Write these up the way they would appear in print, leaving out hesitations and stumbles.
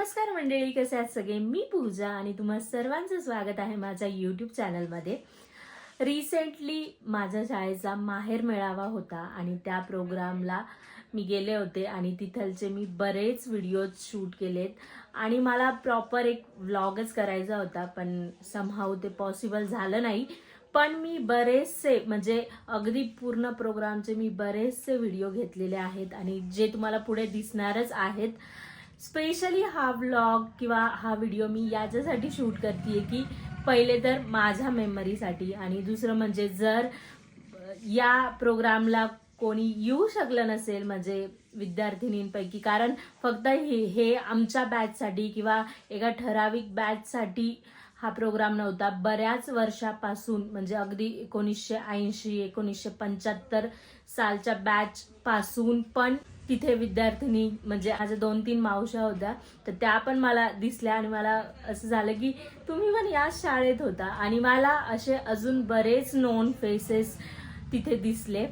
नमस्कार मंडळी, कसे आहात सगळे? मी पूजा आणि तुम्हा सर्वांचं स्वागत आहे माझ्या यूट्यूब चॅनलमध्ये. रिसेंटली माझ्या शाळेचा माहेर मेळावा होता आणि त्या प्रोग्रामला मी गेले होते आणि तिथलचे मी बरेच व्हिडिओज शूट केलेत आणि मला प्रॉपर एक व्लॉगच करायचा होता, पण समहाऊ ते पॉसिबल झालं नाही. पण मी बरेचसे म्हणजे अगदी पूर्ण प्रोग्रामचे मी बरेचसे व्हिडिओ घेतलेले आहेत आणि जे तुम्हाला पुढे दिसणारच आहेत. स्पेशली हा व्लॉग किंवा हा व्हिडिओ मी याच्यासाठी शूट करते की पहिले तर माझ्या मेमरीसाठी आणि दुसरं म्हणजे जर या प्रोग्रामला कोणी येऊ शकलं नसेल म्हणजे विद्यार्थिनींपैकी, कारण फक्त हे आमच्या बॅचसाठी किंवा एका ठराविक बॅचसाठी हा प्रोग्राम नव्हता. बऱ्याच वर्षापासून म्हणजे अगदी 1980 1975 सालच्या बॅच पासून पण तिथे विद्यार्थिनी म्हणजे माझ्या 2-3 मावश्या होत्या, तर त्या पण मला दिसल्या आणि मला असं झालं की तुम्ही पण याच शाळेत होता. आणि मला असे अजून बरेच नोन फेसेस तिथे दिसले,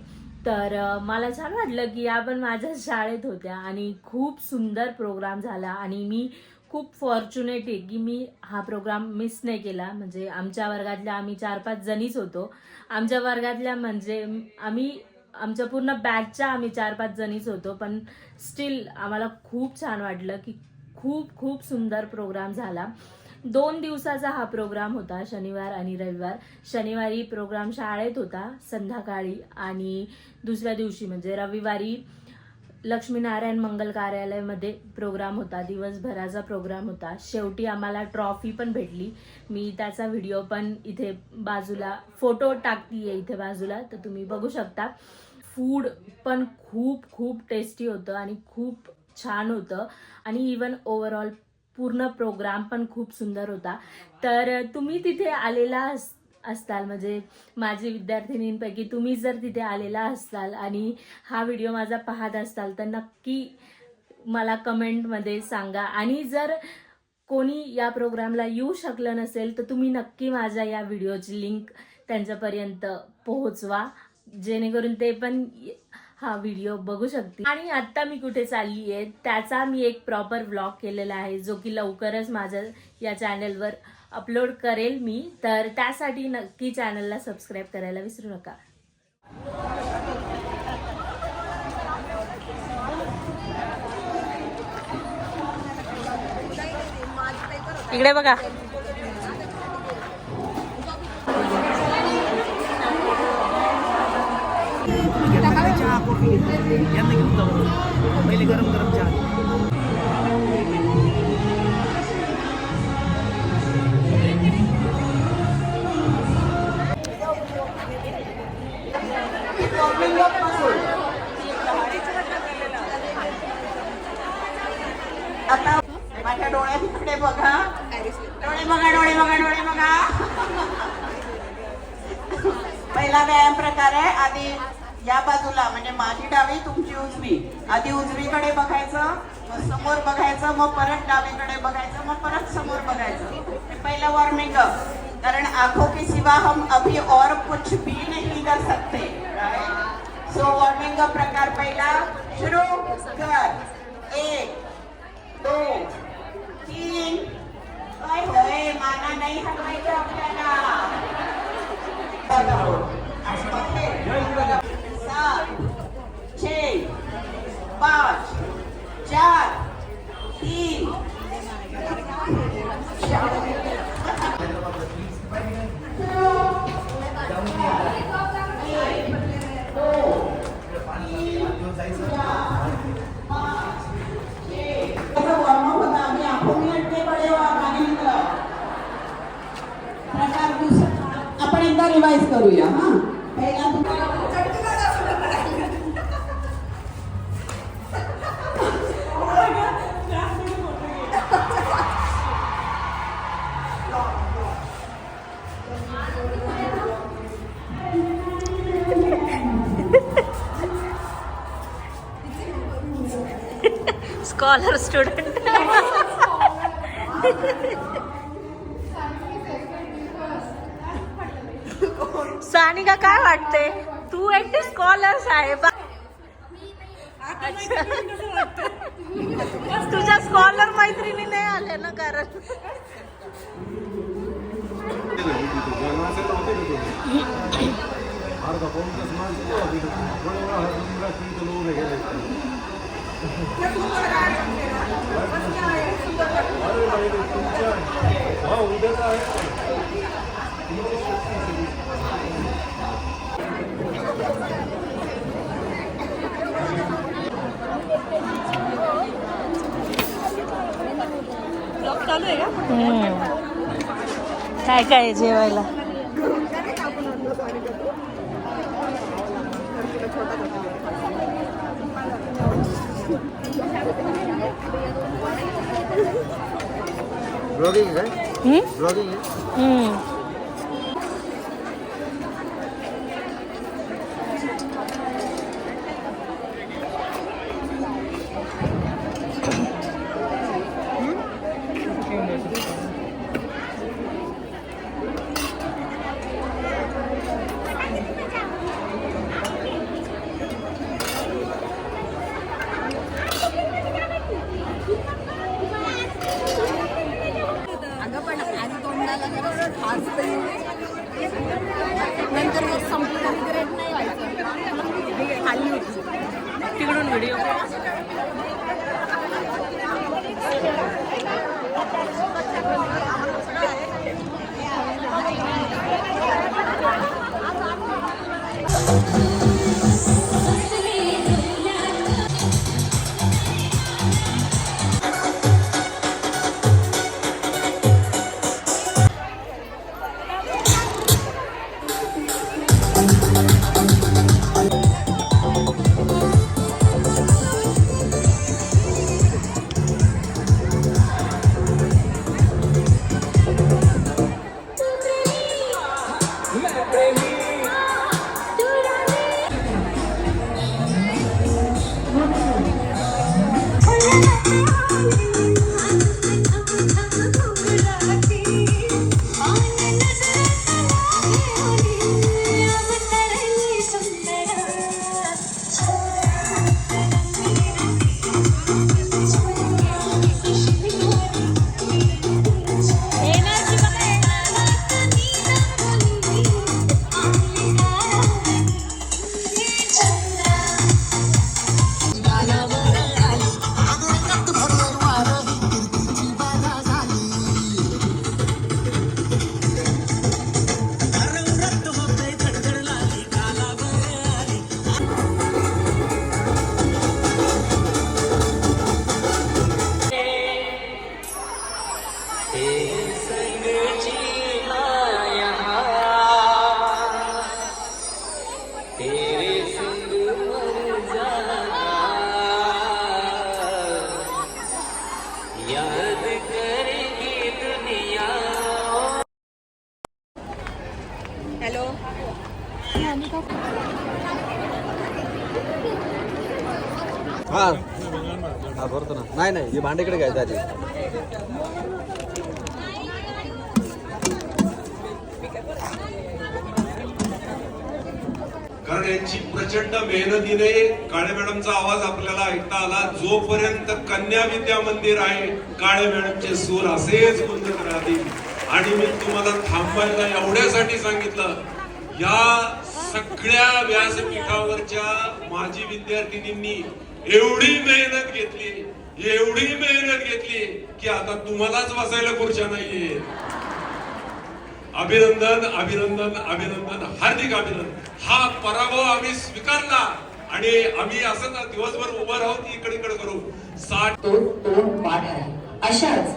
तर मला छान वाटलं की या पण माझ्या शाळेत होत्या आणि खूप सुंदर प्रोग्राम झाला. आणि मी खूप फॉर्च्युनेट आहे की मी हा प्रोग्राम मिस नाही केला. म्हणजे आमच्या वर्गातल्या आम्ही 4-5 जणीच होतो. आमच्या वर्गातल्या म्हणजे आमच्या पूर्ण बॅचच्या आम्ही 4-5 जणीच होतो, पण स्टील आम्हाला खूप छान वाटलं की खूप खूप सुंदर प्रोग्राम झाला. 2 दिवसाचा हा प्रोग्राम होता, शनिवार आणि रविवार. शनिवारी प्रोग्राम शाळेत होता संध्याकाळी आणि दुसऱ्या दिवशी म्हणजे रविवारी लक्ष्मीनारायण मंगल कार्यालयामध्ये प्रोग्राम होता. दिवसभराचा प्रोग्राम होता. शेवटी आम्हाला ट्रॉफी पण भेटली. मी त्याचा व्हिडिओ पण इथे बाजूला फोटो टाकतीये इथे बाजूला, तर तुम्ही बघू शकता. फूड पण खूप खूप टेस्टी होतं आणि खूप छान होतं आणि इवन ओव्हरऑल पूर्ण प्रोग्राम पण खूप सुंदर होता. तर तुम्ही तिथे आलेला असताल म्हणजे माझी विद्यार्थिनींपैकी तुम्ही जर तिथे आलेला असताल आणि हा व्हिडिओ माझा पाहत असताल तर नक्की मला कमेंटमध्ये सांगा. आणि जर कोणी या प्रोग्रामला येऊ शकलं नसेल तर तुम्ही नक्की माझ्या या व्हिडिओची लिंक त्यांच्यापर्यंत पोहोचवा, जेणेकरून ते पण हा व्हिडिओ बघू शकतील. आणि आता मी कुठे चालली आहे त्याचा मी एक प्रॉपर व्लॉग केलेला आहे, जो की लवकरच माझ्या या चॅनलवर अपलोड करेल मी. तर त्यासाठी नक्की चॅनलला सबस्क्राईब करायला विसरू नका. इकडे बघा. चहा कॉफी यांना घेऊन जाऊ. पहिले गरम गरम चहा. आता माझ्या डोळ्याकडे बघा. डोळे बघा, डोळे बघा, डोळे बघा. पहिला व्यायाम प्रकार आहे. आधी या बाजूला म्हणजे माझी डावी तुमची उजवी. आधी उजवीकडे बघायचं, मग समोर बघायचं, मग परत डावीकडे बघायचं, मग परत समोर बघायचं. हे पहिलं वॉर्मिंग अप. कारण आंखों के सिवा हम अभी और कुछ भी नहीं कर सकते. सो वॉर्मिंग अप प्रकार पहिला सुरू कर. 1 2 3. होय माना नाही हलवायचं आपल्याला. 7 6 5 4 3 आपण एकदा रिवाइज करूया. हा पहिला स्कॉलर स्टुडंट. सानिका काय वाटते? तू एकटी स्कॉलर्स आहे. तुझ्या स्कॉलर मैत्रिणीने काय काय आहे जेवायला? ब्लॉगिंग आहे ब्लॉगिंग आहे नंतर मग संपलं ग्रेट नाही व्हायचं खाली होती तिकडून व्हिडिओ हॅलो हा हा भरतो ना नाही नाही हे भांडेकडे घ्यायचं आधी कारण यांची प्रचंड मेहनतीने काळे मॅडमचा आवाज आपल्याला ऐकता आला. जोपर्यंत कन्या विद्या मंदिर आहे काळे मॅडमचे सूर असेच गुंजत राहतील. आणि मी तुम्हाला थांबायला एवढ्यासाठी सांगितलं, या सगळ्या व्यासपीठावरच्या माजी विद्यार्थिनींनी एवढी मेहनत घेतली की आता तुम्हालाच बसायला खुर्च्या नाहीये. अभिनंदन अभिनंदन अभिनंदन, हार्दिक अभिनंदन. हा पराभव आम्ही स्वीकारला आणि आम्ही असं दिवसभर उभं राहून इकडे करू. 60 तो तोंड पाठ आहे. अशाच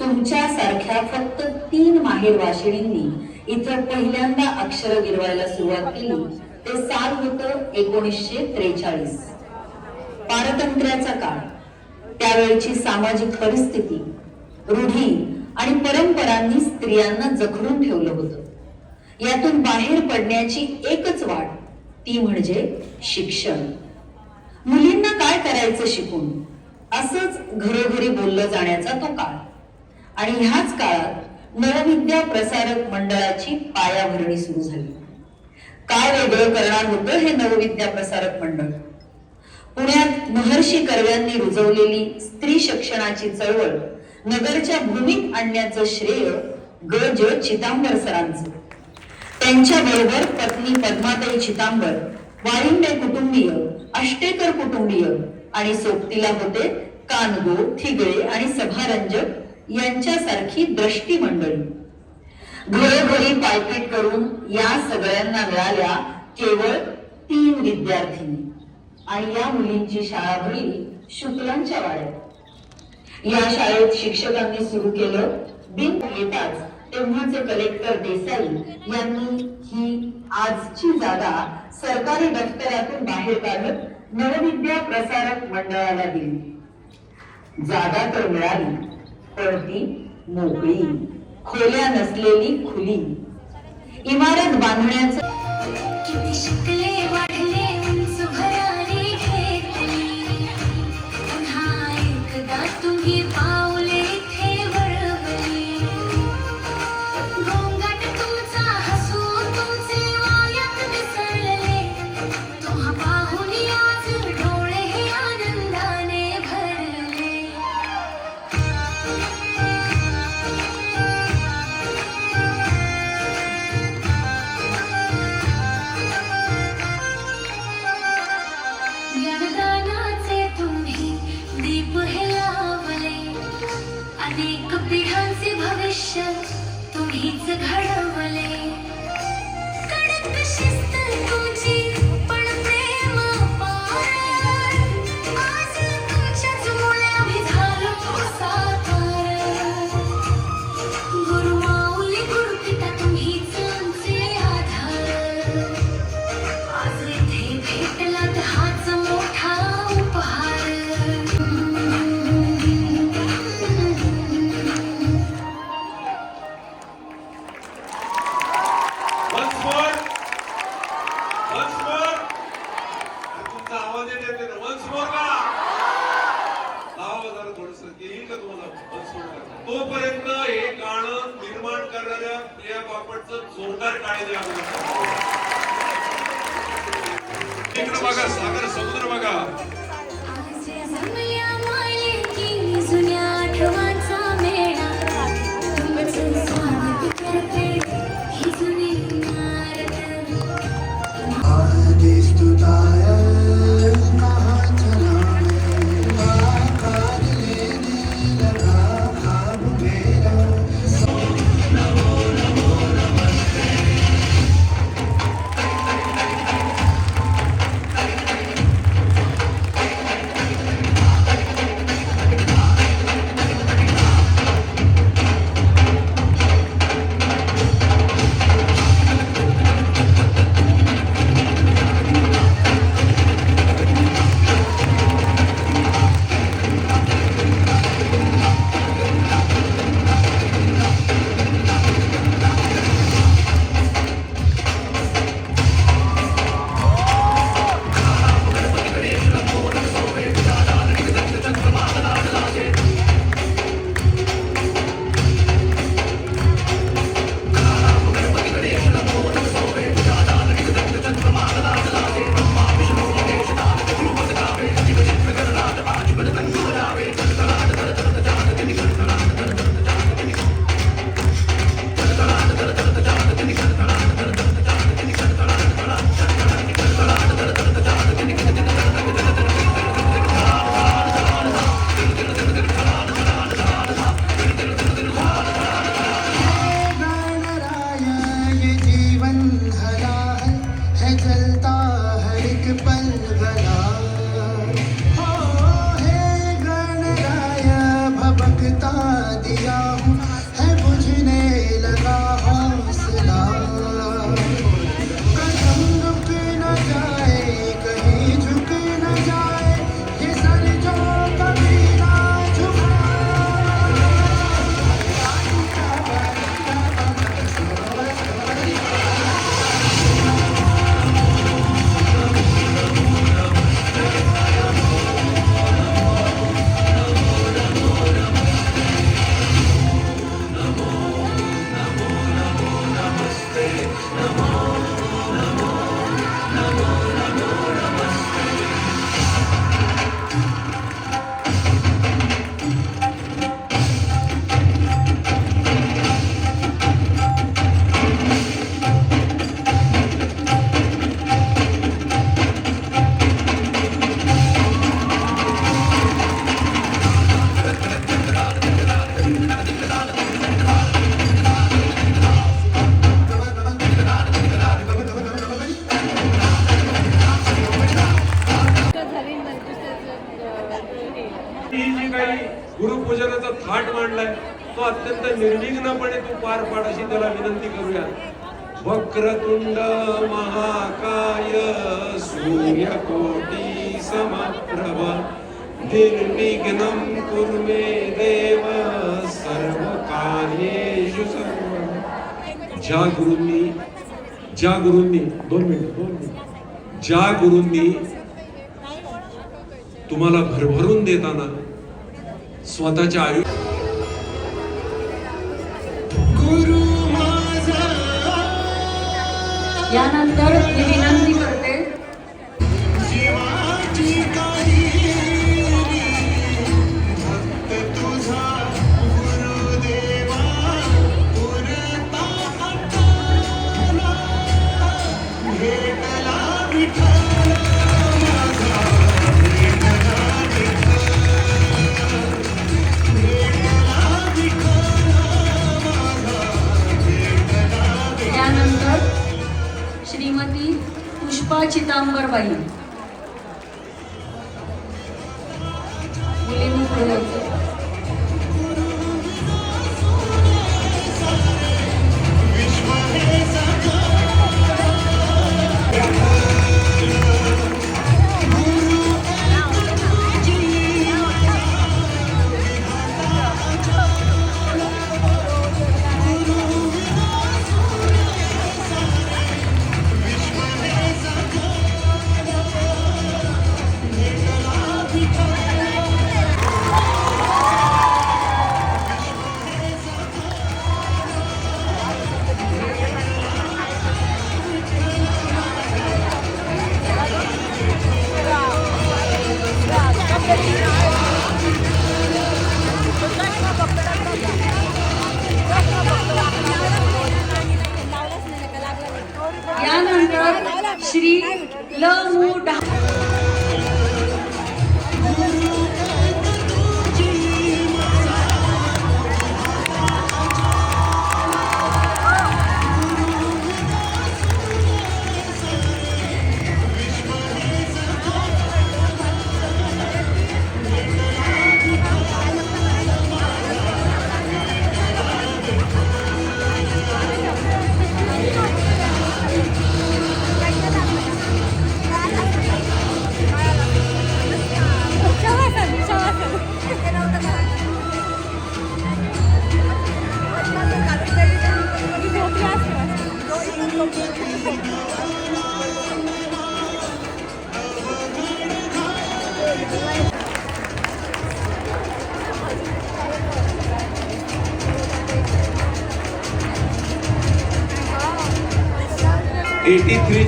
तुमच्या सारख्या फक्त 3 माहेर वाशिणींनी इथं पहिल्यांदा अक्षर गिरवायला सुरुवात केली. ते साल होतं 1943. पारतंत्र्याचा काळ, त्यावेळची सामाजिक परिस्थिती, रूढी आणि परंपरांनी स्त्रियांना जखडून ठेवलं होतं. यातून बाहेर पडण्याची एकच वाट, ती म्हणजे शिक्षण. मुलींना काय करायचं शिकून, असंच घरोघरी बोललं जाण्याचा तो काळ. आणि ह्याच काळात नवविद्या प्रसारक मंडळाची पायाभरणी सुरू झाली. काय वेगळं करणार होतं हे नवविद्या प्रसारक मंडळ? पुण्यात महर्षी कर्व्यांनी रुजवलेली स्त्री शिक्षणाची चळवळ नगरच्या भूमीत आणण्याचं श्रेय ग ज चिदांबर सरांचं. त्यांच्या बरोबर पत्नी पद्माताई चिदांबर, वाळिंबे कुटुंबीय, अष्टेकर कुटुंबीय आणि सोबतीला होते कानगो, थिगळे आणि सभारंजक यांच्यासारखी द्रष्टी मंडळी. घरोघरी पायपीट करून या सगळ्यांना मिळाल्या केवळ 3 विद्यार्थिनी आणि या मुलींची शाळा भरली शुक्लांच्या वाड्यात। या शाळेत शिक्षकांनी सुरू केलं दिन येताच तेव्हाचे कलेक्टर देसाई यांनी ही आजची जागा सरकारी दफ्तरातून बाहेर काढत नवविद्या प्रसारक मंडळाला दिली। जागा तर मिळाली पण ती मोकळी, खोल्या नसलेली खुली। इमारत बांधण्याचं किती शिकले वाढले उंच भरारी घेतली, पुन्हा एकदा तुम्ही पावले इथे वळवली। गोंगाट तुमचा हसू तुमचे वायात मिसळले, तुम्हा पाहून आज डोळे हे आनंदाने भरले। ज्ञानदानाचे तुम्ही दीप हे लावले, अनेक पिढ्यांचे भविष्य तुम्हीच घडवले। कडक शिस्त तुमची पण प्रेम अपार, आज तुमच्याच मुळे आम्ही झालो साकार। गुरुमाऊली गुरुपिता तुम्हीच आमचे आधार, आज इथे भेटलात हाच मोठा उपहार। Once more. Once more. तुमचा आवाज येते ना once more का? लावा जरा थोडंसं येईल का तुम्हाला once more का? तोपर्यंत हे गाणं निर्माण करणाऱ्या प्रिया बापटचं जोरदार टाळी द्या. इकडं बघा, सागर समुद्र बघा. आज जमल्या मायलेकी जुन्या आठवणचा मेळा, तुमचं स्वागत करते ही जुनी इमारत। आणलाय तो अत्यंत निर्विघ्नपणे तू पार पाड अशी त्याला विनंती करूया. वक्रतुंड महाकाय सूर्यकोटी समप्रभ निर्विघ्नं कुरु मे देव सर्व कार्येषु सर्वदा. ज्या गुरूंनी 2 मिनिट ज्या गुरूंनी तुम्हाला भरभरून देताना स्वतःच्या आयुष्य यानंतर मी विनंती करते श्रीमती पुष्पा चितांबरबाई मुलींनी पुढे यायचं. यानंतर श्री ल मु डा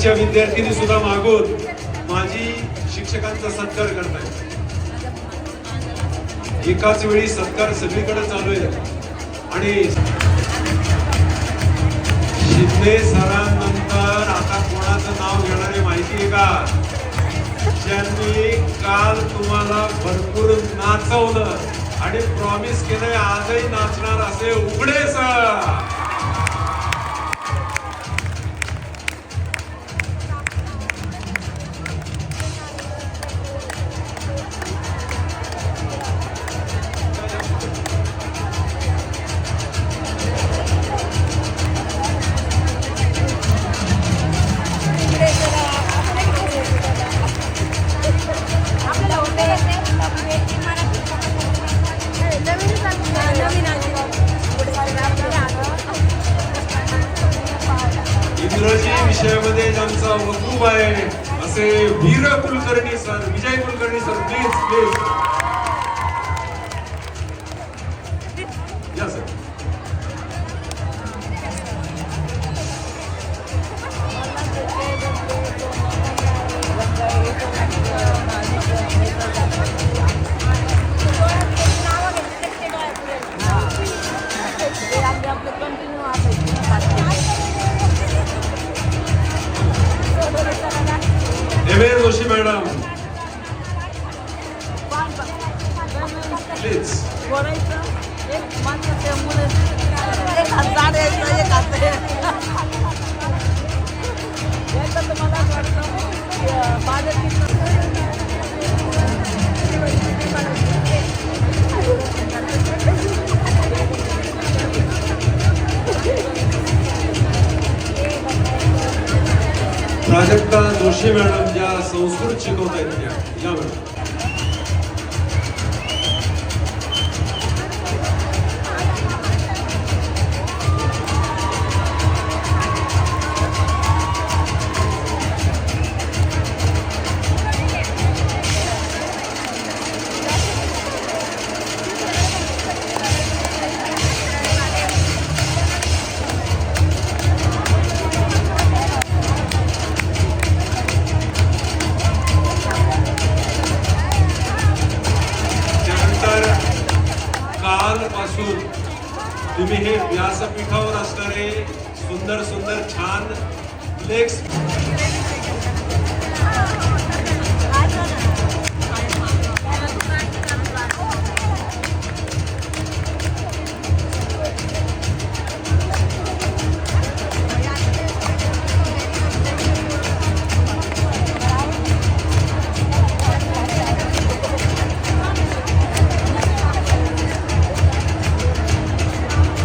च्या विद्यार्थिनी सुद्धा मागून माजी शिक्षकांचा सत्कार करतायत. एकाच वेळी सत्कार सगळीकडे चालू आहे आणि शिंदे सरांनंतर आता कोणाचं नाव घेणारे माहिती आहे का? ज्यांनी काल तुम्हाला भरपूर नाचवलं आणि प्रॉमिस केलंय आजही नाचणार असे उघडे सर. इंग्रजी विषयामध्ये ज्यांचा वकूफ आहे असे Veer Kulkarni sir, Vijay Kulkarni sir, please please या sir. Joshi madam please. Prajakta Joshi madam ज्या संस्कृत शिकवत आहेत त्या या मॅडम. कालपासून तुम्ही हे व्यासपीठावर असणारे सुंदर सुंदर छान फ्लेक्स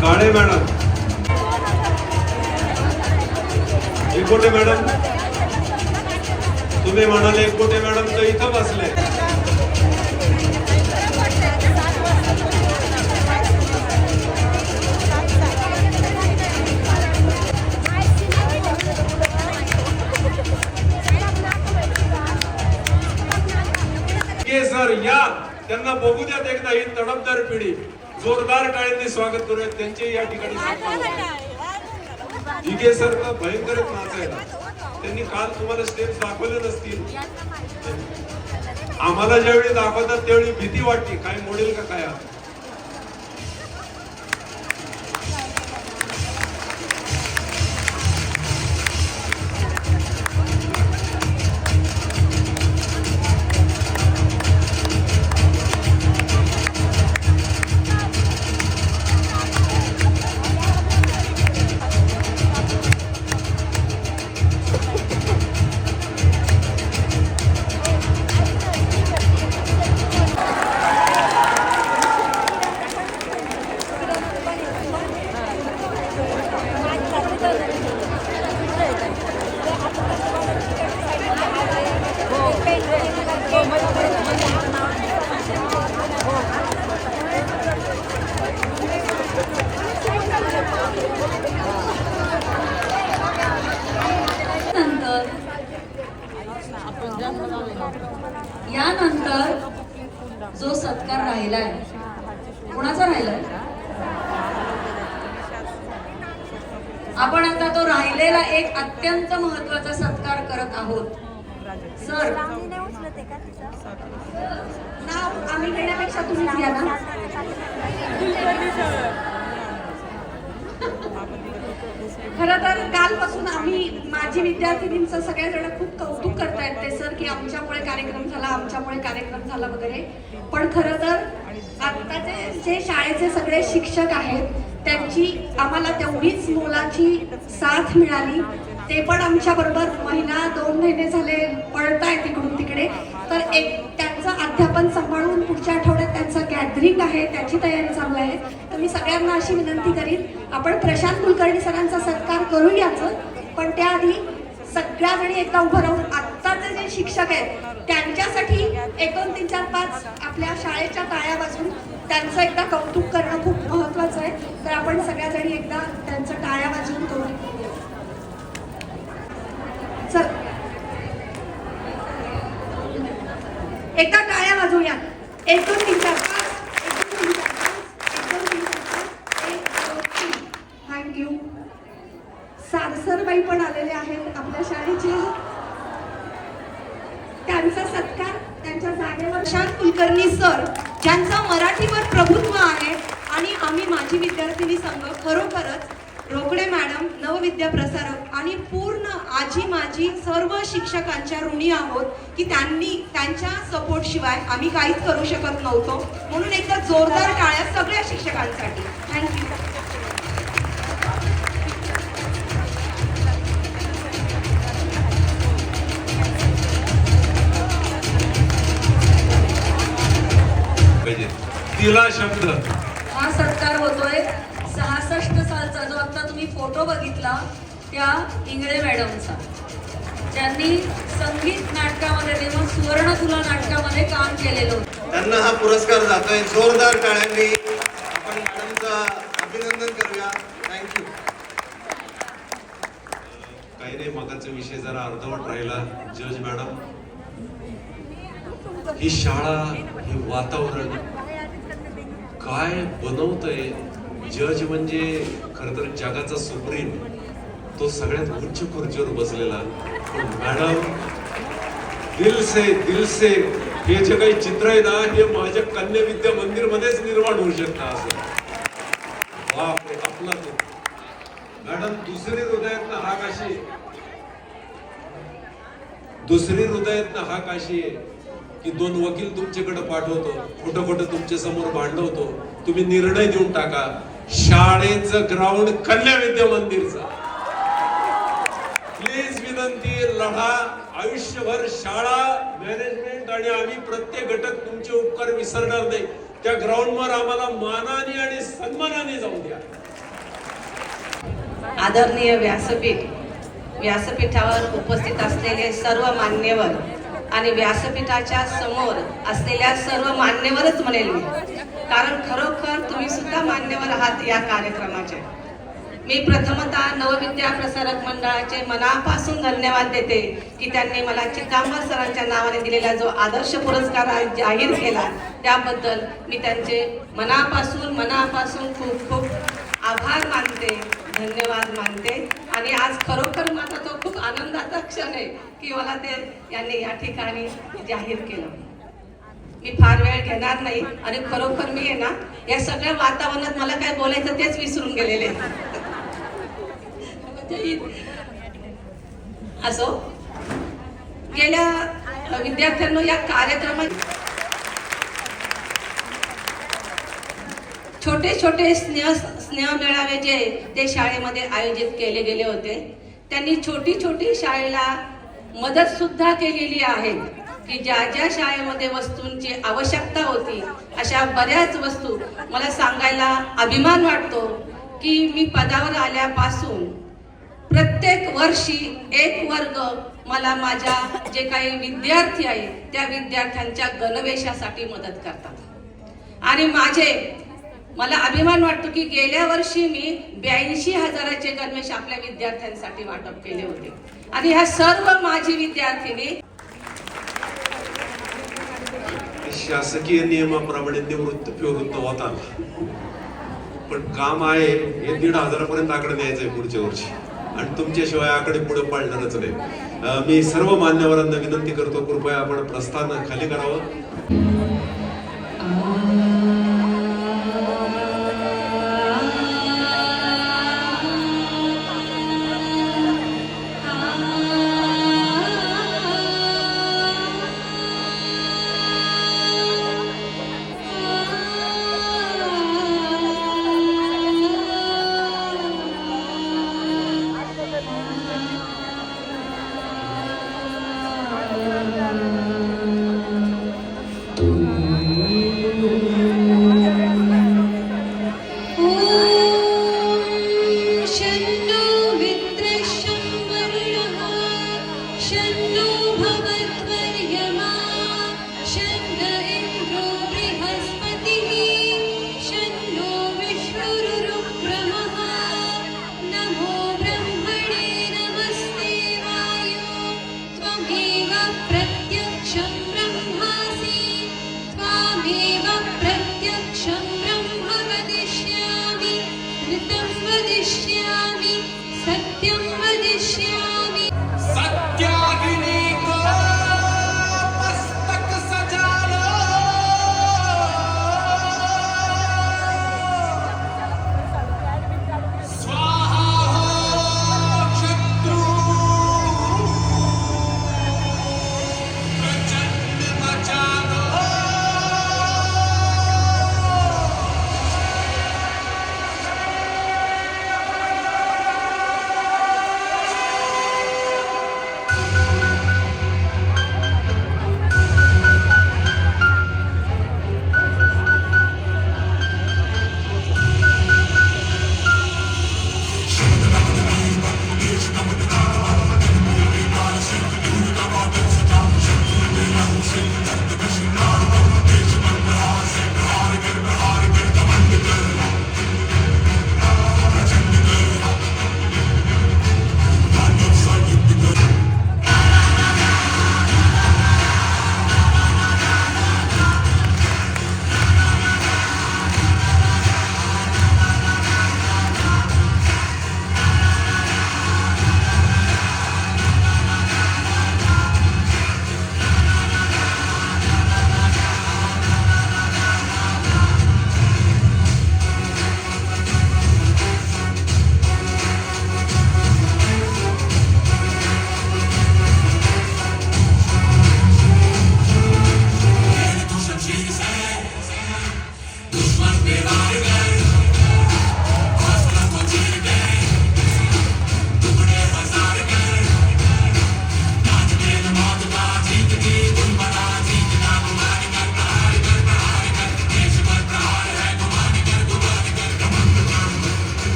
काळे मॅडम, एकबोटे मॅडम, तुम्ही म्हणाले एकबोटे मॅडम तर इथं बसले. सर या, त्यांना बघू द्यात एकदा ही तडफदार पिढी. जोरदार टाळ्यांनी स्वागत करूयात त्यांचे या ठिकाणी. जिगे सर तर भयंकर नाचायला, त्यांनी काल तुम्हाला स्टेप्स दाखवले नसतील. आम्हाला ज्यावेळी दाखवतात त्यावेळी भीती वाटते काय मोडेल का काय. यानंतर जो सत्कार राहिलाय कोणाचा राहिलाय? आपण आता तो राहिलेला एक अत्यंत महत्वाचा सत्कार करत आहोत. सर नाव आम्ही घेण्यापेक्षा तुम्हीच घ्या ना. खरं तर कालपासून आम्ही माजी विद्यार्थिनींचं सगळेजण खूप कौतुक करतायत ते सर की आमच्यामुळे कार्यक्रम झाला, आमच्यामुळे कार्यक्रम झाला वगैरे. पण खरं तर आत्ताचे जे शाळेचे सगळे शिक्षक आहेत त्यांची आम्हाला तेवढीच मोलाची साथ मिळाली. ते पण आमच्या बरोबर महिना 2 महिने झाले पळतायत तिकडून तिकडे. तर एक त्यांचं अध्यापन सांभाळून पुढच्या आठवड्यात त्यांचं गॅदरिंग आहे, त्याची तयारी चालू आहे. तर मी सगळ्यांना अशी विनंती करीन आपण प्रशांत कुलकर्णी सरांचा सत्कार करूयाच, पण त्याआधी सगळ्या जणी एकदा उभं राहून आत्ताचे जे शिक्षक आहेत त्यांच्यासाठी 1 2 3 4 5 आपल्या शाळेच्या टाळ्या वाजून त्यांचं एकदा कौतुक करणं खूप महत्वाचं आहे. तर आपण सगळ्या जणी एकदा त्यांचं टाळ्या वाजवून करू. चल एकदा टाळ्या वाजवूया. 1 2 3 4 5 1 2 3 4 5 1 2 3 4 5 1 2 3. थँक्यू. सारसरबाई पण आलेले आहेत आपल्या शाळेच्या. त्यांचा सत्कार त्यांच्या जागेवर प्रशांत कुलकर्णी सर ज्यांचं मराठीवर प्रभुत्व आहे आणि आम्ही माजी विद्यार्थिनी संघ खरोखरच रोकडे मॅडम, नवविद्या प्रसारक आणि पूर्ण आजी माजी सर्व शिक्षकांच्या ऋणी आहोत की त्यांच्या सपोर्ट शिवाय आम्ही काहीच करू शकत नव्हतो. म्हणून एकदा जोरदार टाळ्या सगळ्या शिक्षकांसाठी. थँक्यू. तिला शब्द हा सत्कार होतोय 66 सालचा जो आता तुम्ही फोटो बघितला त्या इंगळे मॅडमचा. त्यांनी संगीत नाटकामध्ये तेव्हा सुवर्ण तुला नाटकामध्ये काम केलेलं होतं. त्यांना हा पुरस्कार जातोय. जोरदार टाळ्यांनी आपण मॅडमचं अभिनंदन करूया. थँक्यू. काही नाही, मगाचा विषय जरा अर्धवट राहिला. जज मॅडम, ही शाळा, हे वातावरण काय बनवतंय. जज म्हणजे खर तर जगाचा सुप्रीम, तो सगळ्यात उच्च खुर्चीवर बसलेला. पण मॅडम, दिल से हे जे काही चित्र आहे ना, हे माझ्या कन्या विद्या मंदिर मध्येच निर्माण होऊ शकतं. असं बाप रे, आपला तो मॅडम. दुसरी हृदयातनं हाक अशी, दुसरी हृदयातनं हाक अशी आहे की 2 वकील तुमच्याकडे पाठवतो, खोटं खोटं तुमच्या समोर भांडवतो. तुम्ही निर्णय देऊन टाका. शाळेचं ग्राउंड कन्या विद्या मंदिरचा. प्लीज विनंती, लढा. आयुष्यभर शाळा, मॅनेजमेंट आणि आम्ही प्रत्येक घटक तुमचे उपकार विसरणार नाही. त्या ग्राउंडवर आम्हाला मानाने आणि सन्मानाने जाऊ द्या. आदरणीय व्यासपीठावर उपस्थित असलेले सर्व मान्यवर आणि व्यासपीठाच्या समोर असलेल्या सर्व मान्यवरच म्हणेल मी, कारण खरोखर तुम्ही सुद्धा मान्यवर आहात या कार्यक्रमाचे. मी प्रथमतः नवविद्या प्रसारक मंडळाचे मनापासून धन्यवाद देते की त्यांनी मला चिकांबर सरांच्या नावाने दिलेला जो आदर्श पुरस्कार आज जाहीर केला, त्याबद्दल मी त्यांचे मनापासून खूप खूप आभार मानते, धन्यवाद मानते. आणि आज खरोखर माझा तो खूप आनंदाचा क्षण आहे की मला ते यांनी या ठिकाणी जाहीर केलं. मी फार वेळ घेणार नाही आणि खरोखर मी आहे ना, या सगळ्या वातावरणात मला काय बोलायचं तेच विसरून गेलेले. असो, गेल्या विद्यार्थ्यांना या कार्यक्रमात छोटे स्नेह मेळावे जे ते शाळेमध्ये आयोजित केले गेले होते, त्यांनी छोटी शाळेला मदत सुद्धा केलेली आहे की ज्या शाळेमध्ये वस्तूंची आवश्यकता होती, अशा बऱ्याच वस्तू. मला सांगायला अभिमान वाटतो की मी पदावर आल्यापासून प्रत्येक वर्षी एक वर्ग मला माझ्या जे काही विद्यार्थी आहेत त्या विद्यार्थ्यांच्या गणवेशासाठी मदत करतात. आणि मला अभिमान वाटतो की गेल्या वर्षी मी 82,000चे गणवेश आपल्या विद्यार्थ्यांसाठी वाटप केले होते. आणि ह्या सर्व माझी विद्यार्थिनी शासकीय नियमाप्रमाणे निवृत्त होता. पण काम आहे हे 1,500 पर्यंत आकडे न्यायचंय पुढच्या वर्षी, आणि तुमच्याशिवाय आकडे पुढे पडणारच नाही. मी सर्व मान्यवरांना विनंती करतो, कृपया आपण प्रस्थान खाली करावं.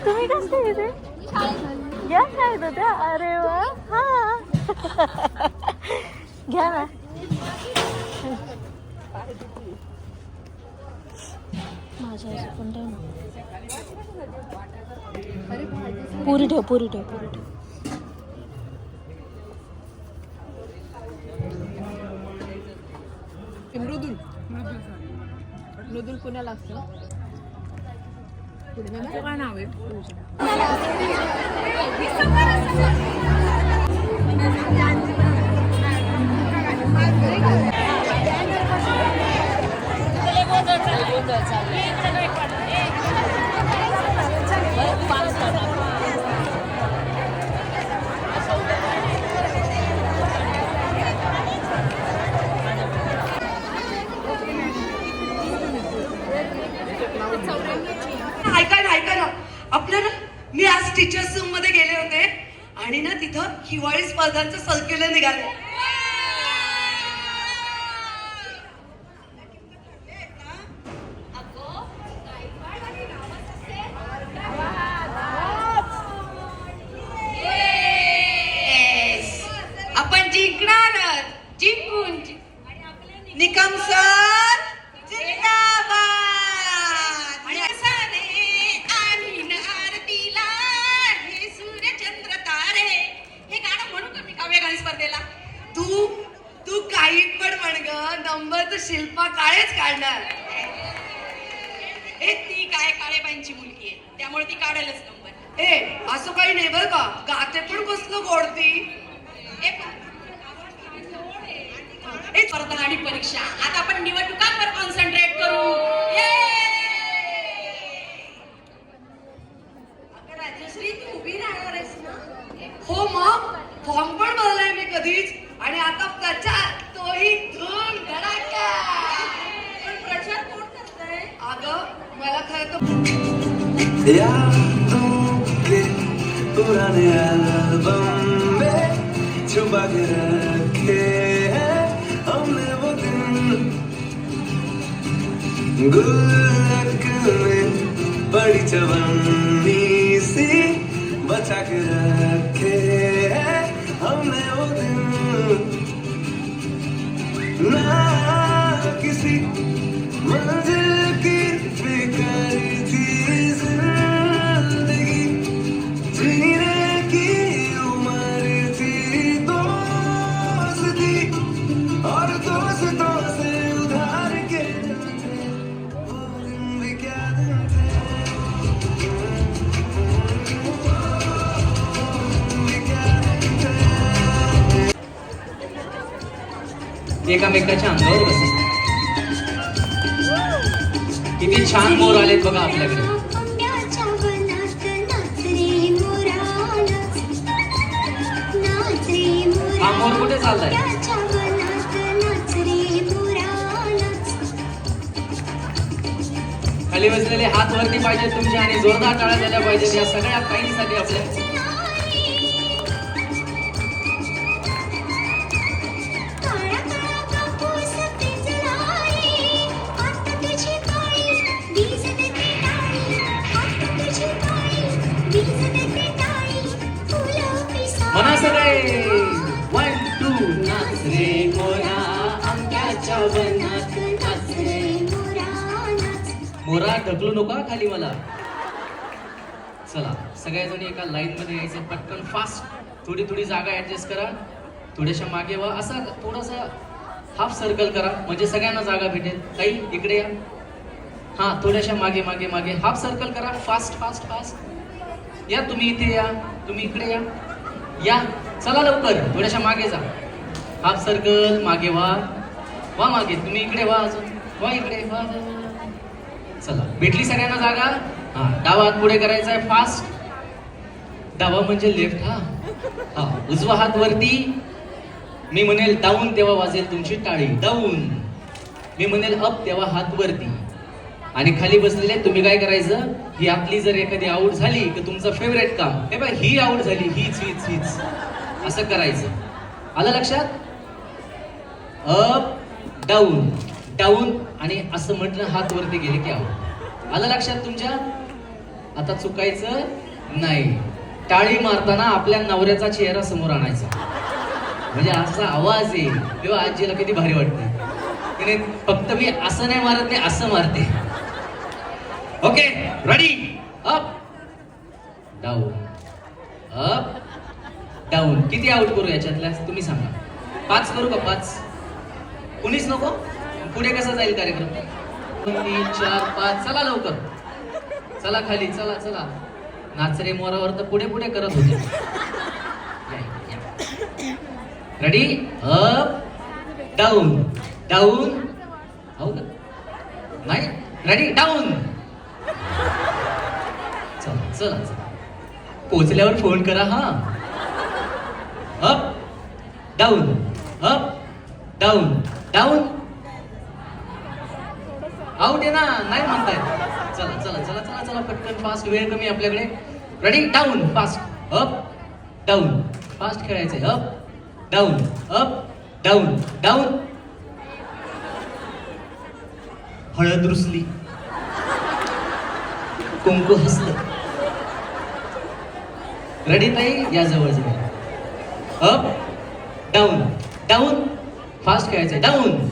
तुम्ही कसं येते या शाळेत होत्या? अरे वा, हा घ्या ना. माझ्या पण ठेव ना. पुरी ठेव, पुरी ठेव, पुरी ठेव. मृदुल मृदुल पुण्याला असतं. काय नाव आहे? ऐका ना आपल्याला, मी आज टीचर्स रूम मध्ये गेले होते आणि ना तिथं हिवाळी स्पर्धांचं सर्क्युलर निघाले. आपण जिंकणारच, जिंकून निकम सर जिंदाबाद. आणि आरतीला हे सूर्य चंद्र तारे, हे गाणं म्हणू का मी काव्यगान स्पर्धेला? तू काही पण म्हण ग, नंबर तर शिल्पा काळेच काढणार. हे ती काय काळेबाईंची मुलगी आहे, त्यामुळे ती काढेलच नंबर. असं काही नाही बरं का, गाते पण कसलं गोडती. स्पर्धा आणि परीक्षा, आता आपण निवडणुकांवर कॉन्सन्ट्रेट करू. राजश्री, तू उभी राहणार आहेस ना? हो मग, फॉर्म पण भरलाय मी कधीच, आणि आता प्रचार तोही धूम धडाका. पण प्रचार कोण करतंय? अगं मला खरं तर यादों के पुराने एल्बम में छुपा के रखे हैं हमने वो दिन, गुल्लक में बड़ी चवन्नी सी बचा के रखे हैं हमने वो दिन. ना किसी मंजिल की फिक्र थी जिंदगी, जीने की उम्र थी दोस्ती, और दोस्तों से उधार के जाते वो दिन भी क्या दिन थे. एकामेकाच्या अंगावर बसत. किती छान मोर आलेत बघा आपल्याकडे. हा मोर कुठे चाललाय? खाली बसलेले हात वरती पाहिजे तुमचे आणि जोरदार टाळ्या झाल्या पाहिजेत या सगळ्या काहींसाठी आपल्या. म्हणा सगळे 1 2 नाच रे मोरा आंब्याच्या वनात, नाच रे मोरा नाच. मोरा ढकलू नका खाली मला. चला सगळ्याजणी एका लाईन मध्ये यायचं, पटकन फास्ट. थोडी थोडी जागा ऍडजस्ट करा, थोड्याशा मागे व्हा, असा थोडासा हाफ सर्कल करा म्हणजे सगळ्यांना जागा भेटेल. काही इकडे या, हा थोड्याशा मागे मागे मागे हाफ सर्कल करा. फास्ट फास्ट फास्ट या. तुम्ही इथे या, तुम्ही इकडे या, या चला लवकर. थोड्याशा मागे जा, हाफ सर्कल मागे व्हा मागे. तुम्ही इकडे व्हा, अजून व्हा इकडे व्हा. चला भेटली सगळ्यांना जागा. हा डावा हात पुढे करायचा आहे फास्ट. डावा म्हणजे लेफ्ट. हा उजवा हात वरती. मी म्हणेल डाऊन तेव्हा वाजेल तुमची टाळी. डाऊन. मी म्हणेल अप तेव्हा हात वरती. आणि खाली बसलेले तुम्ही काय करायचं, ही आपली जर एखादी आऊट झाली तर तुमचं फेवरेट काम, हे बघ ही आऊट झाली, हीच असं करायचं. आलं लक्षात? अप डाऊन डाऊन आणि असं म्हटलं हात वरती गेले की आऊट. आलं लक्षात तुमच्या? आता चुकायचं नाही. टाळी मारताना आपल्या नवऱ्याचा चेहरा समोर आणायचा, म्हणजे असा आवाज येईल तेव्हा आजीला किती भारी वाटतं. तिने फक्त मी असं नाही मारत, नाही असं मारते. Okay, ready, up down, up down. किती आउट करू याच्यातल्या तुम्ही सांगा? 5 करू का? 5? कुणीच नको? पुढे कसा जाईल कार्यक्रम? 2 3 4 5. चला लवकर, चला खाली, चला चला. नाचरे मोरावर तर पुढे पुढे करत होते. Ready, up down, down. हो का? नाही, रेडी, डाऊन. चला चला चला, पोहोचल्यावर फोन करा हा. Up down, up down, down. Out आहे ना, नाही म्हणताय. चला चला चला चला चला, पटकन फास्ट, वेळ कमी आपल्याकडे. Ready, down, fast, up down, fast खेळायचंय. Up down, up down, down. हळद रुसली, कुंकू हसलं. रेडी ताई, या जवळ जवळ. अप डाऊन, डाऊन, फास्ट खेळायचंय. डाऊन.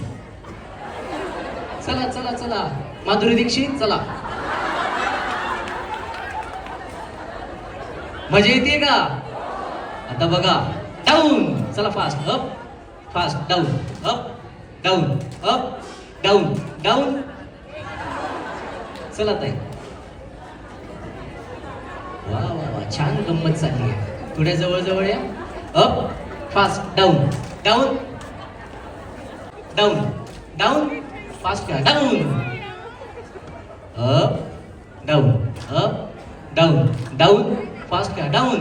चला चला चला, माधुरी दीक्षित, चला. मजा येते का? आता बघा, डाऊन. चला fast, up fast, down, up down, up down, down. चला ताई. वा वा वा, छान गंमत चालली आहे. थोड्या जवळ जवळ या. Up fast, down, down, down, down, fast करा. Down, up down, up down, down, fast करा. डाऊन.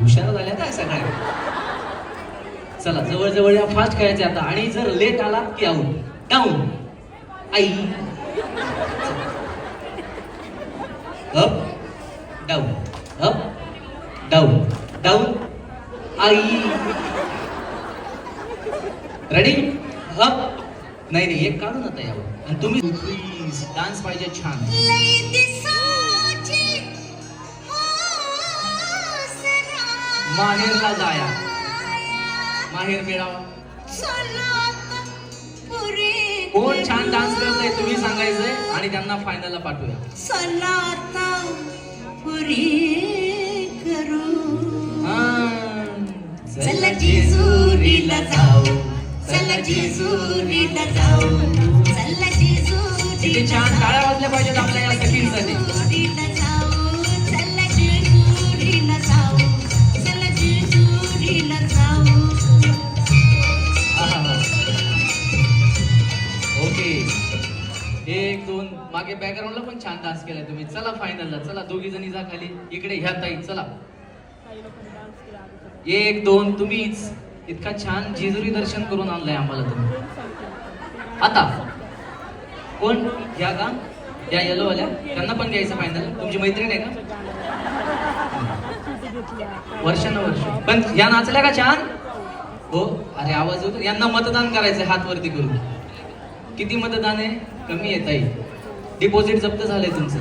हुशार झाल्या काय सगळ्या? चला जवळ जवळ या, फास्ट खेळायचे आता. आणि जर लेट आला की आऊट. डाऊन, आई. Up down, up down, down, आई. Ready, up. नाही नाही, एक काढून आता यावं. आणि तुम्ही प्लीज डान्स पाहिजे छान. माहेरला जाया, माहेर मेळावा. कोण छान डान्स करतंय तुम्ही सांगायचंय आणि त्यांना फायनलला पाठवूया. चला जेजुरीला जाऊ, चला जेजुरीला जाऊ, चला जेजुरीला किती छान टाळ्या वाजल्या पाहिजेत आपल्या या सखींसाठी. जाऊ, चला जेजुरीला जाऊ, चला जेजुरीला जाऊ. ओके, 1 2. मागे बॅकग्राऊंडला पण छान डान्स केलाय तुम्ही. चला फायनलला, चला दोघी जणी जा खाली. इकडे ह्या ताई, चला. 1 2. तुम्हीच इतका छान जेजुरी दर्शन करून आणलंय आम्हाला तुम्ही. आता कोण घ्या का? या येलो वाल्या, त्यांना पण घ्यायचं फायनल. तुमची मैत्रीण आहे का? वर्षानुवर्ष. पण या नाचल्या का छान? हो. अरे आवाज होतो. यांना मतदान करायचंय, हात वरती करून. किती मतदान आहे? कमी आहे ताई. डिपॉझिट जप्त झालंय तुमचं.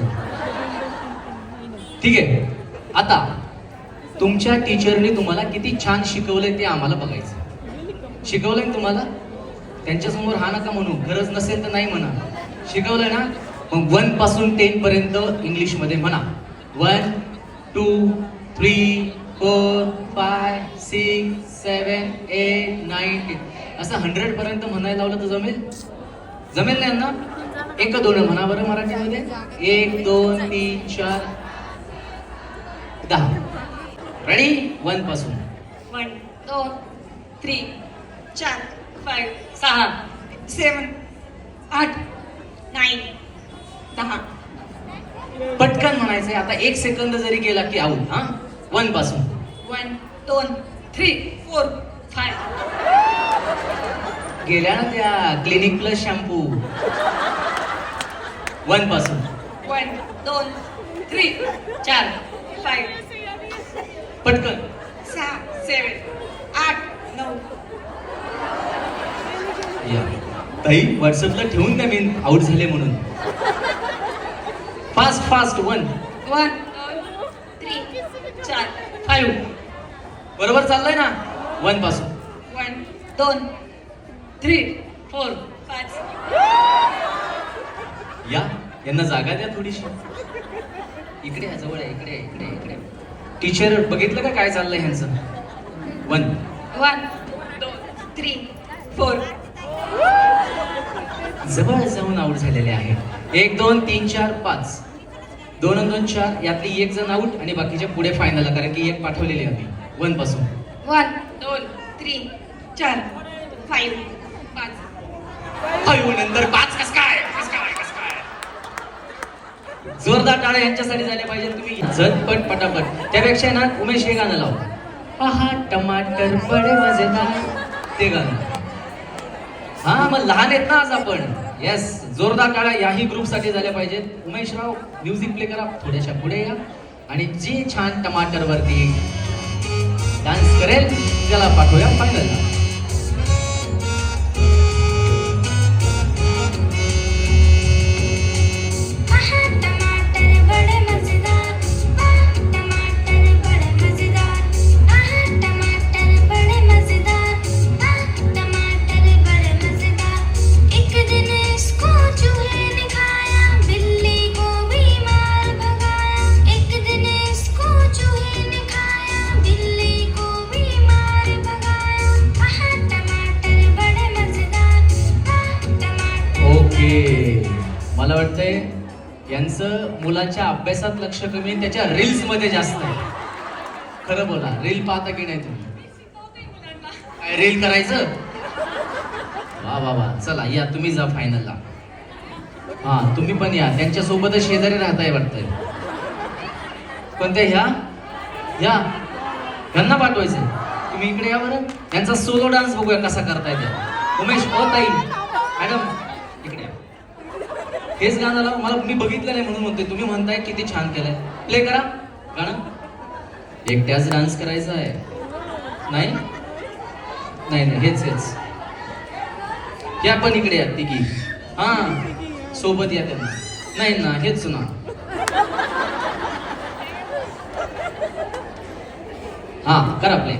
ठीक आहे. आता तुमच्या टीचरने तुम्हाला किती छान शिकवलंय ते आम्हाला बघायचं. शिकवलंय तुम्हाला? त्यांच्यासमोर हा नका म्हणू, गरज नसेल तर नाही म्हणा. शिकवलंय ना? मग 1 पासून 10 पर्यंत इंग्लिश मध्ये म्हणा. 1 2 3 4 5 6 7 8 9 10. असं 100 पर्यंत म्हणायला लावलं तर जमेल? जमेल ना यांना? 1 2 म्हणा बरं मराठीमध्ये. 1 2 3 4 10. रेडी? 1 पासून. 1 2 3 4 5 6 7 8 9 10. पटकन म्हणायचंय. आता 1 सेकंद जरी गेला की आऊट. हा, 1 पासून. 1 2 3 4 5. गेल्या ना त्या क्लिनिक प्लस शॅम्पू. 1 पासून. 1 2 3 4 5 पटकन. 6 7 8 9. या ताई, व्हॉट्सअपला ठेवून द्या मी आउट झाले म्हणून. फास्ट फास्ट 1 1 2 3 4 5 बरोबर चाललंय ना 1 पासून 1 2 3 4 5 या यांना जागा द्या थोडीशी. इकडे या, जवळ आहे, इकडे इकडे इकडे. टीचर बघितलं का काय चाललंय ह्यांचं. 1 1 2 3 4 जवळ जाऊन आउट झालेले आहेत. 1 2 3 4 5 2 आणि 2 4 यातली एक जण आउट आणि बाकीचे पुढे फायनल, कारण की एक पाठवलेली आम्ही 1 पासून. 1 2 3 4 5 5 5 नंतर 5 कस काय जोरदार टाळ्या यांच्यासाठी झाल्या पाहिजे. तुम्ही झटपट पटापट. त्यापेक्षा ना उमेश हे गाणं लाव. पहा टमाटर बडे मजेदार, ते गाणं. हा मग लहान आहेत ना आज आपण. येस, जोरदार टाळ्या याही ग्रुप साठी झाल्या पाहिजेत. उमेश राव म्युझिक प्ले करा, थोड्याशा पुढे या आणि जे छान टमाटर वरती डान्स करेल त्याला पाठवूया फायनलला. मला वाटतंय यांचं मुलांच्या अभ्यासात लक्ष कमी आहे, त्याच्या रील्स मध्ये जास्त आहे. खरं बोला, रील पाहता की नाही तुम्ही? काय रील करायचं? वा वा वा, चला या तुम्ही जा फायनलला. हा तुम्ही पण या, त्यांच्या सोबतच शेजारी राहताय वाटतंय. कोणत्या ह्या ह्यांना पाठवायचंय. तुम्ही इकडे या बरं, त्यांचा सोलो डान्स बघूया कसा करताय ते. उमेश ओ ताई मॅडम इकडे या. हेच गाणं लाव. मला मी बघितलं नाही म्हणून म्हणतोय. तुम्ही म्हणताय किती छान केलंय. प्ले करा गाणं. एकट्याच डान्स करायचा आहे? नाही नाही नाही, हेच या पण इकडे या तिघी. हा सोबत या त्यांना. नाही ना, हेच ना. हा करा प्ले.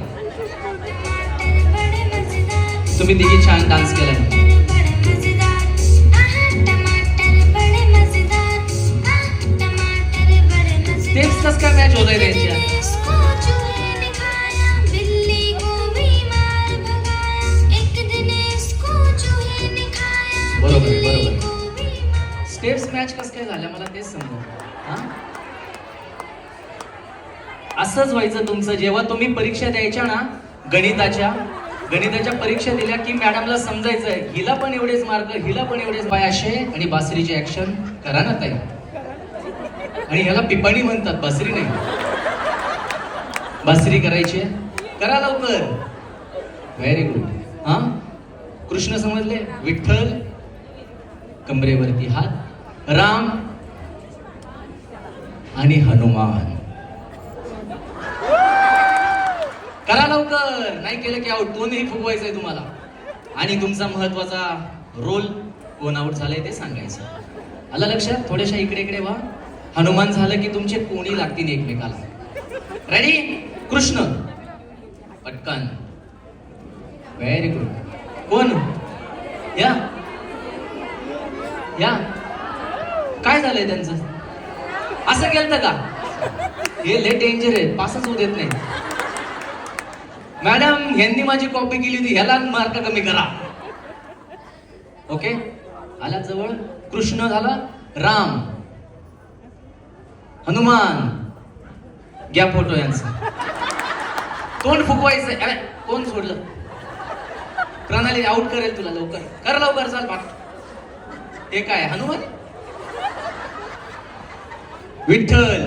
तुम्ही तिघी छान डान्स केलाय. तेच कस काय मॅच होत आहे त्यांच्या. बरोबर स्टेप्स मॅच कस काय झाल्या मला तेच समजा. असंच व्हायचं तुमचं जेव्हा तुम्ही परीक्षा द्यायच्या ना गणिताच्या परीक्षा दिल्या की मॅडमला समजायचंय हिला पण एवढेच मार्क, हिला पण एवढेच. पायाशे आणि बासरीचे ऍक्शन करा ना ताई. आणि ह्याला पिपाणी म्हणतात, बासरी नाही. बासरी करायची करा लवकर. Very good. हा कृष्ण समजले. विठ्ठल कमरेवरती हात, राम आणि हनुमान. करा लवकर, नाही केलं की आउट. कोणीही फुगवायचंय तुम्हाला. आणि तुमचा महत्वाचा रोल कोण आउट झालाय ते सांगायचं. आलं लक्षात? थोड्याशा इकडे इकडे व्हा. हनुमान झालं की तुमचे कोणी लागतील एकमेकाला. रेडी? कृष्ण पटकन. Very good. कोण या काय झालंय त्यांचं? असं केलं का? हे लय डेंजर आहे, पासच होत देत नाही. मॅडम यांनी माझी कॉपी केली होती, ह्याला मार्क कमी करा. ओके, आला जवळ. कृष्ण झाला, राम, हनुमान. घ्या फोटो यांचा. तोंड फुकवायचंय. अरे कोण सोडलं? प्रणाली आउट करेल तुला. लवकर कर, लवकर चाल. हे काय हनुमान? विठ्ठल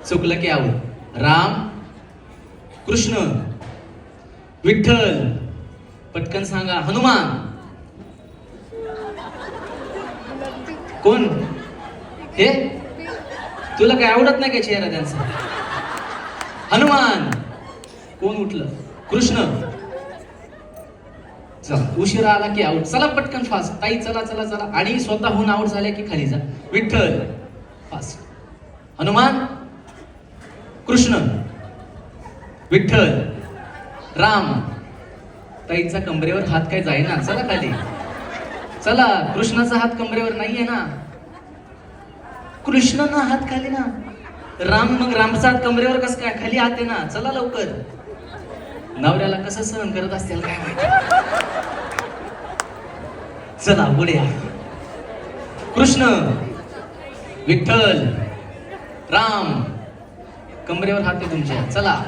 चुकलं की आउट. राम, कृष्ण, विठ्ठल. पटकन सांगा. हनुमान कोण? हे तुला काय आवडत नाही का चेहरा त्यांचा? हनुमान कोण उठलं? कृष्ण. चला उशिरा आला की आऊट. चला पटकन फास्ट. ताई चला चला चला. आणि स्वतःहून आऊट झाल्या की खाली जा. विठ्ठल फास्ट. हनुमान कृष्ण विठ्ठल राम. ताईचा कमरेवर हात काय जाईना. चला खाली. चला कृष्णाचा हात कमरेवर नाहीये ना. कृष्णानं हात खाली ना. राम मग रामचा हात कमरेवर कसं काय खाली हात आहे ना. चला लवकर. नवऱ्याला कसं सहन करत असतील काय माहिती. चला पुढे या. कृष्ण विठ्ठल राम. कमरेवर हात आहे तुमच्या. चला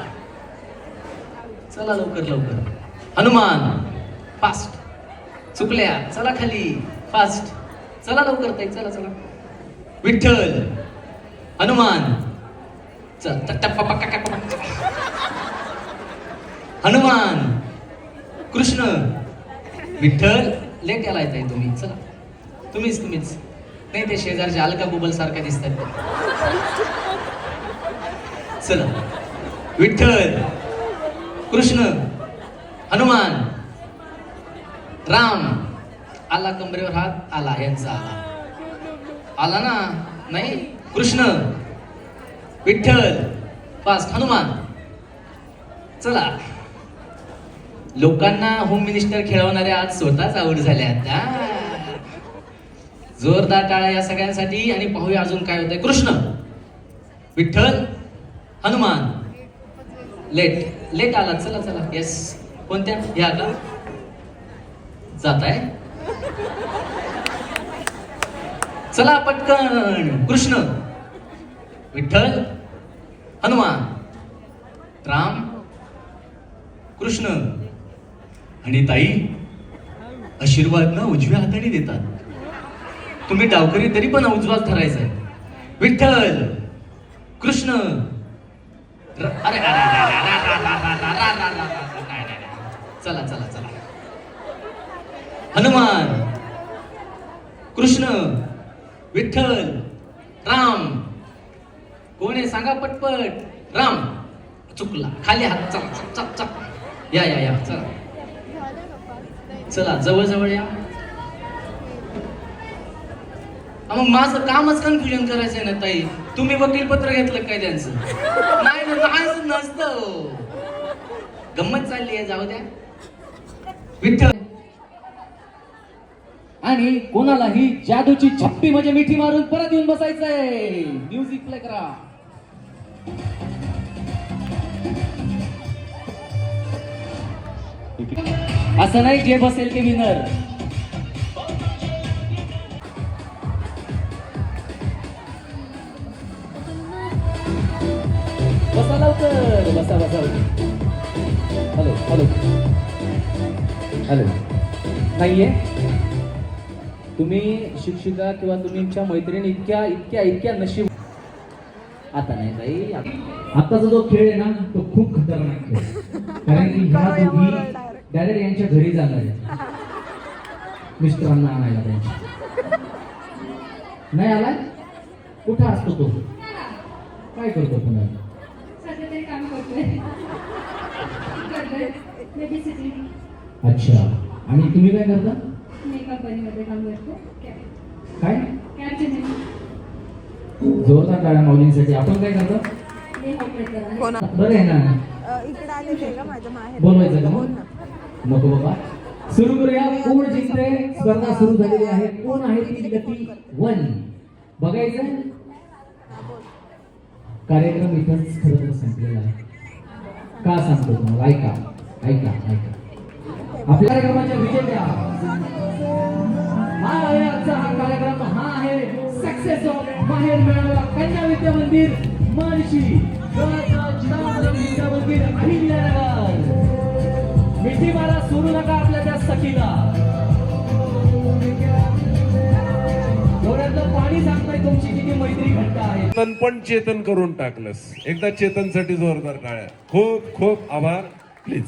चला लवकर लवकर. हनुमान फास्ट. चुकल्या. चला खाली फास्ट. चला लवकर ताई. चला चला. विठ्ठल हनुमान. चल हनुमान कृष्ण विठ्ठल. लेट याला येत आहे तुम्ही. चला तुम्हीच नाही ते शेजारच्या अलका गुबल सारख्या दिसतात. चला विठ्ठल कृष्ण हनुमान राम. आला कमरेवर हात. आला यांचा आला ना. नाही कृष्ण विठ्ठल फास्ट. हनुमान. चला लोकांना होम मिनिस्टर खेळवणाऱ्या आज स्वतःच आवड झाल्या. जोरदार टाळ्या या सगळ्यांसाठी. आणि पाहूया अजून काय होतंय. कृष्ण विठ्ठल हनुमान. लेट आला. चला चला. येस. कोणत्या या का जात आहे. चला पटकन. कृष्ण विठ्ठल हनुमान राम कृष्ण. आणि ताई आशीर्वाद ना उजव्या हाताने देतात. तुम्ही डावकरी तरी पण उजवाच धरायचा आहे. विठ्ठल कृष्ण अरे चला चला चला. हनुमान कृष्ण विठ्ठल राम. कोण आहे सांगा पटपट. राम. चुकला. खाली हात. चला चला चला. या चला चला जवळ जवळ या. मग माझं कामच कन्फ्युजन करायचंय ना ताई. तुम्ही वकील पत्र घेतलं काय त्यांचं. नाही नसतं. गंमत चालली आहे. जाऊ द्या. विठ्ठल. आणि कोणालाही जादूची छप्पी म्हणजे मिठी मारून परत येऊन बसायचंय. म्युझिक प्ले करा. असं नाही जे बसेल ते विनर. बसा लवकर. बसा. हॅलो नाहीये. तुम्ही शिक्षिका किंवा तुमच्या मैत्रिणी इतक्या नशीब. आता नाही ताई. आताचा जो खेळ आहे ना तो खूप खतरनाक खेळ. कारण की ह्या दोघी डायरेक्ट यांच्या घरी जाणार आहे. मिस्टरांना आणायला त्यांच्या. नाही आलाय. कुठं असतो तो. काय करतो पुन्हा. अच्छा. आणि तुम्ही काय करता. कंपनीमध्ये काम करतो. काय जोरदार टाळ्या माऊलींसाठी. आपण काय करतो. बरं आहे ना. बोलवायचं का मग. नको बाबा. सुरू करूया. कोण जिंकते. स्पर्धा सुरू झालेली आहे. कोण आहे ती गती 1 बघायचं. कार्यक्रम इथंच खरं तर संपलेला आहे. का सांगतो तुम्हाला. ऐका. आपल्या कार्यक्रमाच्या विजेत्या. हा आहे आजचा हा कार्यक्रम. हा आहे सक्सेस ऑफ माहेर मेळावा कन्या विद्या मंदिर मानशी. विद्या मंदिर अहिल्यानगर. मिठी मारा. सोडू नका आपल्या त्या सखीला. डोळ्यातलं पाणी सांगताय तुमची किती मैत्री घट्ट आहे. चेतन पण चेतन करून टाकलंस. एकदा चेतनसाठी जोरदार टाळ्या. खूप खूप आभार. प्लीज.